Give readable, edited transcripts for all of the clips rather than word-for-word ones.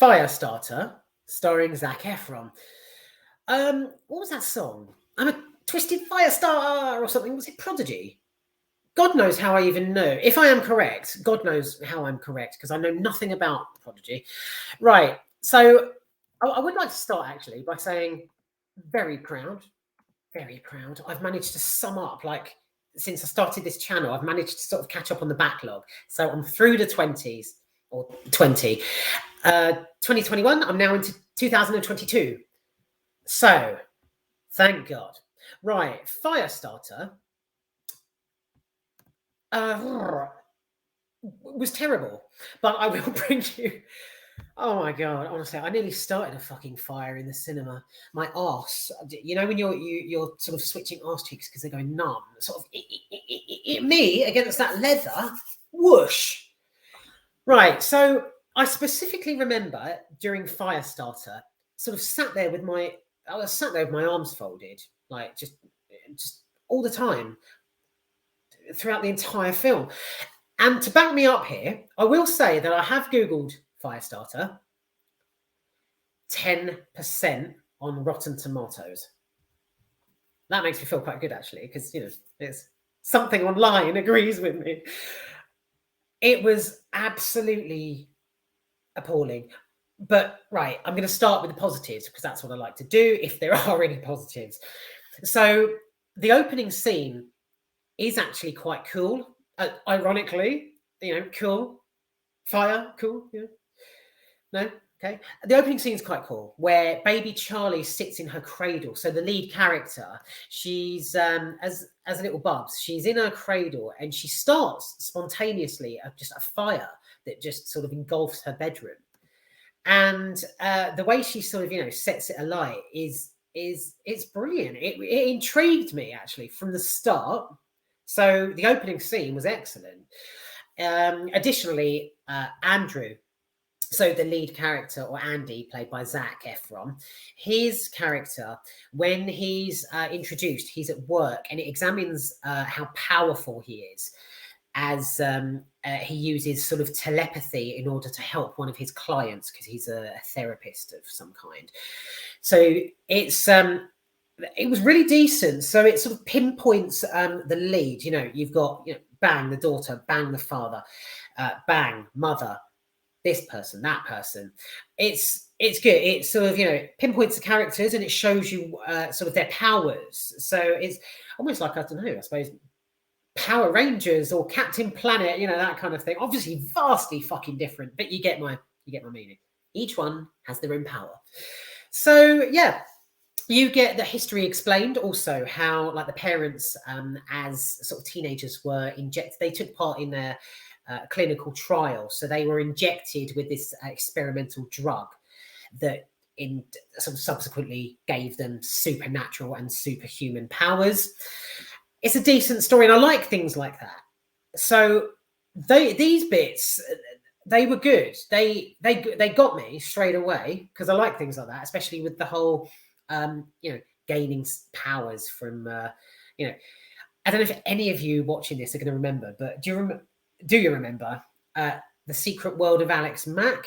Firestarter, starring Zac Efron. What was that song? I'm a twisted Firestarter or something. Was it Prodigy? God knows how I even know. If I am correct, God knows how I'm correct, because I know nothing about Prodigy. Right. So I would like to start actually by saying very proud, very proud. I've managed to sum up, like, since I started this channel, I've managed to sort of catch up on the backlog. So I'm through the 20s, or 20. 2021, I'm now into 2022. So, thank God. Right, Firestarter was terrible, but I will bring you... Oh my God, honestly, I nearly started a fucking fire in the cinema. My arse, you know, when you're sort of switching arse cheeks because they're going numb, sort of me against that leather, whoosh. Right, so I specifically remember during Firestarter, sort of I was sat there with my arms folded, like just all the time, throughout the entire film. And to back me up here, I will say that I have Googled Firestarter. 10% on Rotten Tomatoes. That makes me feel quite good, actually, because, you know, there's something online agrees with me. It was absolutely appalling. But, right, I'm going to start with the positives, because that's what I like to do, if there are any positives. So the opening scene is actually quite cool. Ironically, you know, cool. Fire, cool, yeah. No? Okay. The opening scene is quite cool, where baby Charlie sits in her cradle. So the lead character, she's as a little bubs, she's in her cradle and she starts spontaneously just a fire that just sort of engulfs her bedroom. And the way she sort of, you know, sets it alight is it's brilliant. It intrigued me actually from the start. So the opening scene was excellent. Additionally, Andrew, so the lead character, or Andy, played by Zac Efron, his character, when he's introduced, he's at work and it examines how powerful he is, as he uses sort of telepathy in order to help one of his clients, because he's a therapist of some kind. So it was really decent. So it sort of pinpoints the lead. You know, you've got, you know, bang the daughter, bang the father, bang mother, this person, that person. It's good. It sort of, you know, pinpoints the characters and it shows you sort of their powers. So it's almost like, I don't know, I suppose Power Rangers or Captain Planet, you know, that kind of thing. Obviously vastly fucking different, but you get my meaning. Each one has their own power. So yeah, you get the history explained, also how, like, the parents as sort of teenagers were injected. They took part in a clinical trial, so they were injected with this experimental drug that sort of subsequently gave them supernatural and superhuman powers. It's a decent story, and I like things like that. So these bits, they were good. They got me straight away, because I like things like that, especially with the whole you know, gaining powers from you know, I don't know if any of you watching this are going to remember, but do you remember The Secret World of Alex Mack?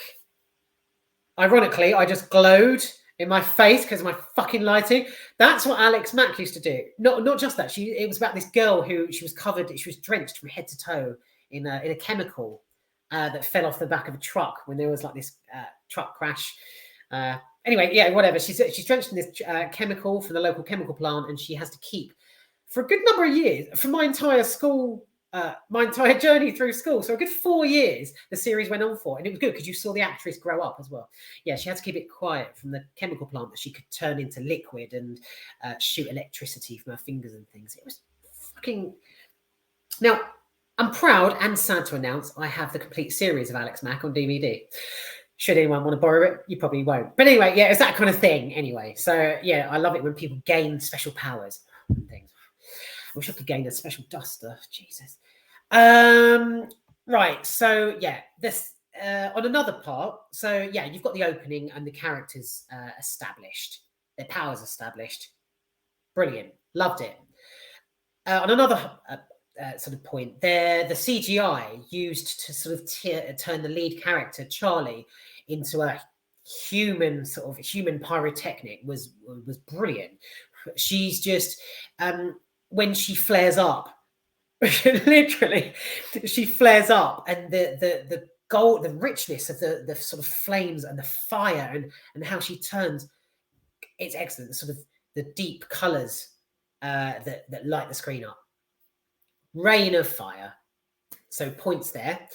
Ironically, I just glowed in my face because of my fucking lighting. That's what Alex Mack used to do. Not just that. It was about this girl who she was drenched from head to toe in a chemical that fell off the back of a truck when there was like this truck crash. Anyway, yeah, whatever. She's drenched in this chemical from the local chemical plant, and she has to keep, for a good number of years, for my entire journey through school. So a good 4 years the series went on for, and it was good because you saw the actress grow up as well. Yeah, she had to keep it quiet from the chemical plant that she could turn into liquid and shoot electricity from her fingers and things. It was fucking... Now, I'm proud and sad to announce I have the complete series of Alex Mack on DVD. Should anyone want to borrow it, you probably won't. But anyway, yeah, it's that kind of thing anyway. So yeah, I love it when people gain special powers and things. I wish I could gain a special duster. Jesus. Right. So yeah, this on another part. So yeah, you've got the opening and the characters established, their powers established. Brilliant. Loved it. On another sort of point, the CGI used to sort of turn the lead character Charlie into a human pyrotechnic was brilliant. She's just when she flares up, literally, she flares up, and the gold, the richness of the sort of flames and the fire and how she turns, it's excellent. Sort of the deep colours that light the screen up. Rain of fire. So points there,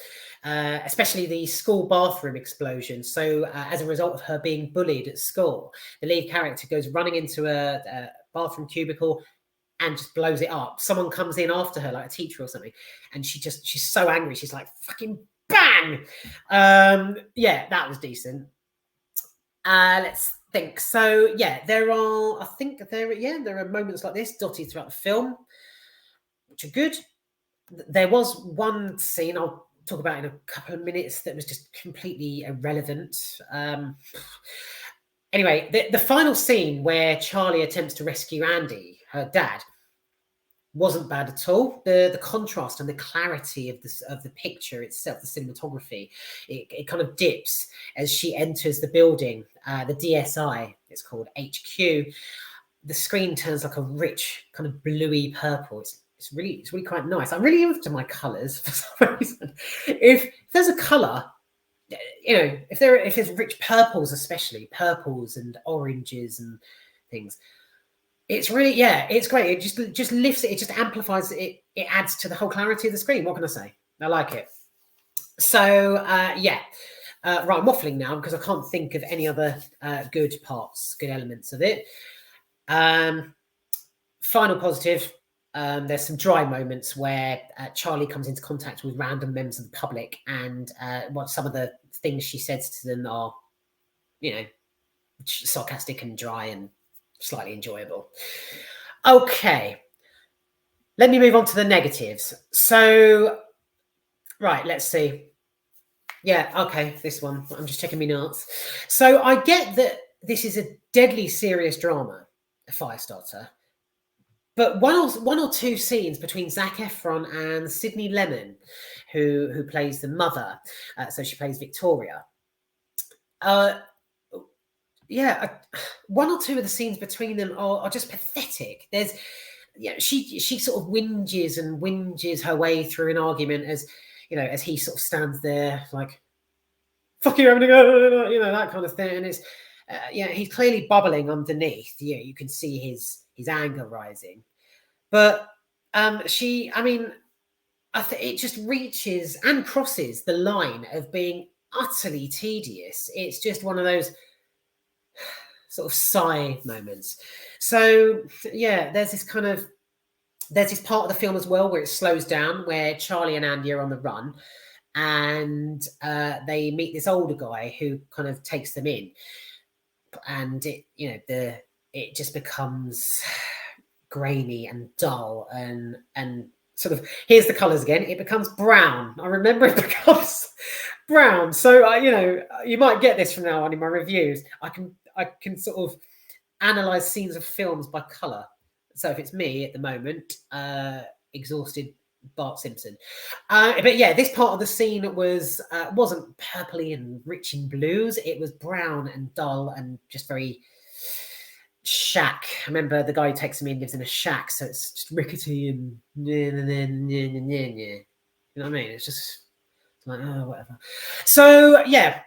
especially the school bathroom explosion. So as a result of her being bullied at school, the lead character goes running into a bathroom cubicle and just blows it up. Someone comes in after her, like a teacher or something, and she's so angry. She's like, fucking bang! Yeah, that was decent. Let's think. So yeah, there are moments like this dotted throughout the film, which are good. There was one scene I'll talk about in a couple of minutes that was just completely irrelevant. Anyway, the final scene where Charlie attempts to rescue Andy, her dad, wasn't bad at all. The contrast and the clarity of the picture itself, the cinematography, it kind of dips as she enters the building, the DSI, it's called HQ. The screen turns like a rich kind of bluey purple. It's really quite nice. I'm really into my colours for some reason. If there's a colour, you know, if there's rich purples, especially purples and oranges and things, it's really, yeah, it's great. It just lifts it. It just amplifies it. It adds to the whole clarity of the screen. What can I say? I like it. So yeah, right. I'm waffling now because I can't think of any other good elements of it. Final positive. There's some dry moments where Charlie comes into contact with random members of the public, and what some of the things she says to them are, you know, sarcastic and dry and slightly enjoyable. Okay, let me move on to the negatives. So, right, let's see. Yeah, okay, this one. I'm just checking my notes. So I get that this is a deadly serious drama, Firestarter. But one or two scenes between Zac Efron and Sydney Lemon, who plays the mother, so she plays Victoria. Yeah, one or two of the scenes between them are just pathetic. There's, you know, she sort of whinges her way through an argument as, you know, as he sort of stands there like, "Fuck you, having to go," you know, that kind of thing. And it's, yeah, he's clearly bubbling underneath. Yeah, you can see his anger rising. But it just reaches and crosses the line of being utterly tedious. It's just one of those sort of sigh moments. So yeah, there's this part of the film as well where it slows down, where Charlie and Andy are on the run, and they meet this older guy who kind of takes them in, and it just becomes grainy and dull and sort of, here's the colors again, it becomes brown. I remember it becomes brown. So you might get this from now on in my reviews. I can sort of analyze scenes of films by color. So if it's me at the moment, exhausted Bart Simpson. But yeah, this part of the scene wasn't purpley and rich in blues. It was brown and dull and just very shack. I remember the guy who takes me in lives in a shack, so it's just rickety and you know what I mean? It's just like, oh, whatever. So yeah.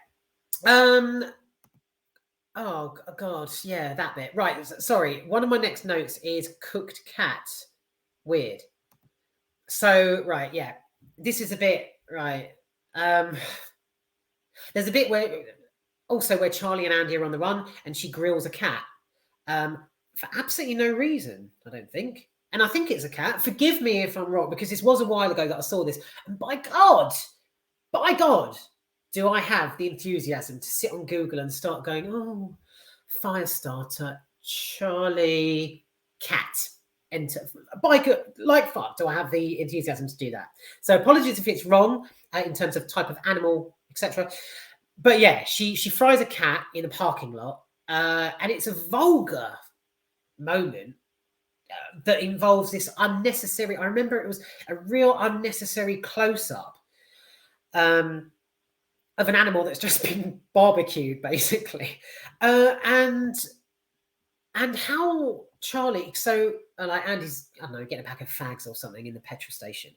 Oh God, yeah, that bit. Right, sorry. One of my next notes is cooked cat. Weird. So right, yeah. This is a bit right. There's a bit where Charlie and Andy are on the run and she grills a cat. For absolutely no reason, I don't think. And I think it's a cat. Forgive me if I'm wrong, because this was a while ago that I saw this. And by God, do I have the enthusiasm to sit on Google and start going, oh, Firestarter, Charlie, cat. Enter. By God, like fuck, do I have the enthusiasm to do that? So apologies if it's wrong in terms of type of animal, etc. But yeah, she fries a cat in a parking lot. And it's a vulgar moment that involves this unnecessary. I remember it was a real unnecessary close-up of an animal that's just been barbecued, basically, and how Charlie. So like Andy's, I don't know, getting a pack of fags or something in the petrol station.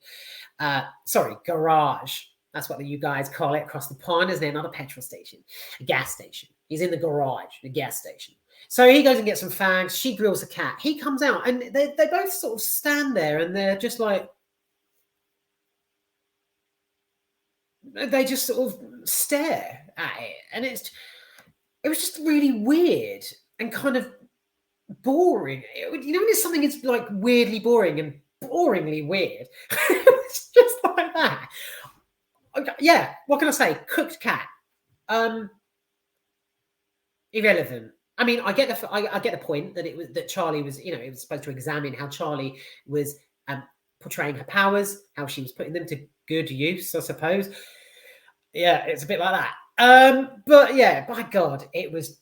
Sorry, garage. That's what you guys call it across the pond, isn't it? Not a petrol station, a gas station. He's in the garage, the gas station. So he goes and gets some fags. She grills a cat. He comes out, and they both sort of stand there, and they're just like, they just sort of stare at it, and it was just really weird and kind of boring. You know, when it's something is like weirdly boring and boringly weird. It's just like that. Yeah, what can I say? Cooked cat. Irrelevant. I mean, I get the point that it was that Charlie was, you know, it was supposed to examine how Charlie was portraying her powers, how she was putting them to good use, I suppose. Yeah, it's a bit like that. But yeah, by God, it was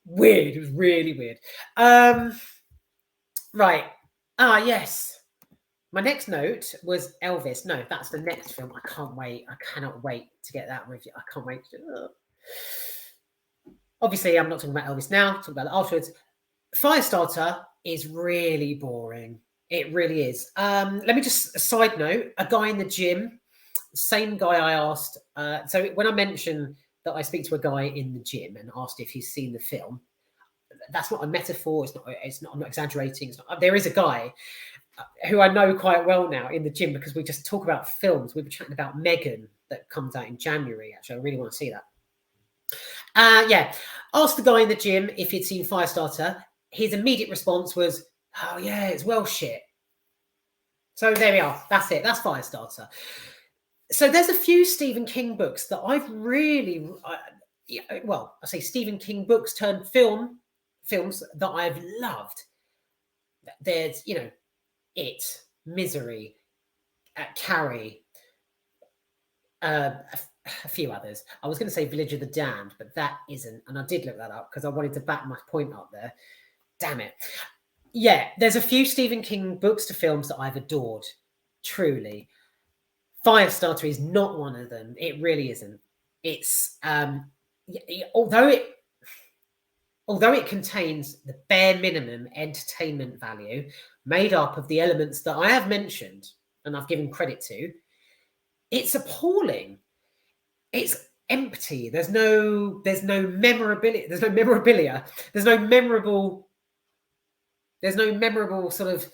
weird. It was really weird. Right. Ah, yes. My next note was Elvis. No, that's the next film. I can't wait. I cannot wait to get that review. I can't wait. Obviously, I'm not talking about Elvis now. Talk about it afterwards. Firestarter is really boring. It really is. Let me just a side note: a guy in the gym, same guy I asked. So when I mentioned that I speak to a guy in the gym and asked if he's seen the film, that's not a metaphor. It's not. It's not. I'm not exaggerating. It's not, there is a guy who I know quite well now in the gym because we just talk about films. We were chatting about Megan that comes out in January. Actually, I really want to see that. Yeah, asked the guy in the gym if he'd seen Firestarter. His immediate response was, "Oh yeah, it's well shit." So there we are. That's it. That's Firestarter. So there's a few Stephen King books that I've really, well, I say Stephen King books turned films that I've loved. There's, you know, It, Misery, Carrie, a few others. I was going to say Village of the Damned, but that isn't. And I did look that up because I wanted to back my point up there. Damn it. Yeah, there's a few Stephen King books to films that I've adored. Truly. Firestarter is not one of them. It really isn't. It's although it contains the bare minimum entertainment value made up of the elements that I have mentioned and I've given credit to, it's appalling. It's empty. There's no memorability. There's no memorabilia. There's no memorable sort of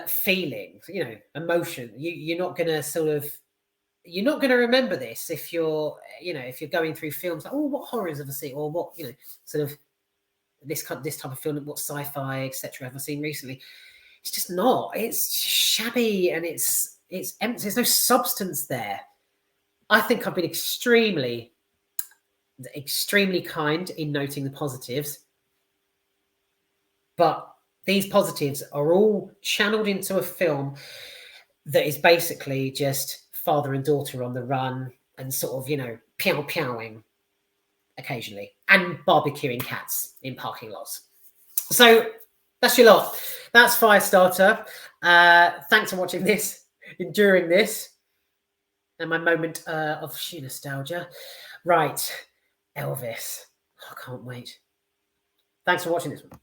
feelings, you know, emotion. You're not going to remember this if you're going through films like, oh, what horrors have I seen, or what, you know, sort of this type of film, what sci-fi, etc. have I seen recently? It's just not. It's shabby and it's empty. There's no substance there. I think I've been extremely kind in noting the positives, but these positives are all channeled into a film that is basically just father and daughter on the run and sort of, you know, powing occasionally and barbecuing cats in parking lots. So that's your lot. That's Firestarter. Thanks for watching this, enduring this, and my moment of sheer nostalgia. Right, Elvis. I can't wait. Thanks for watching this one.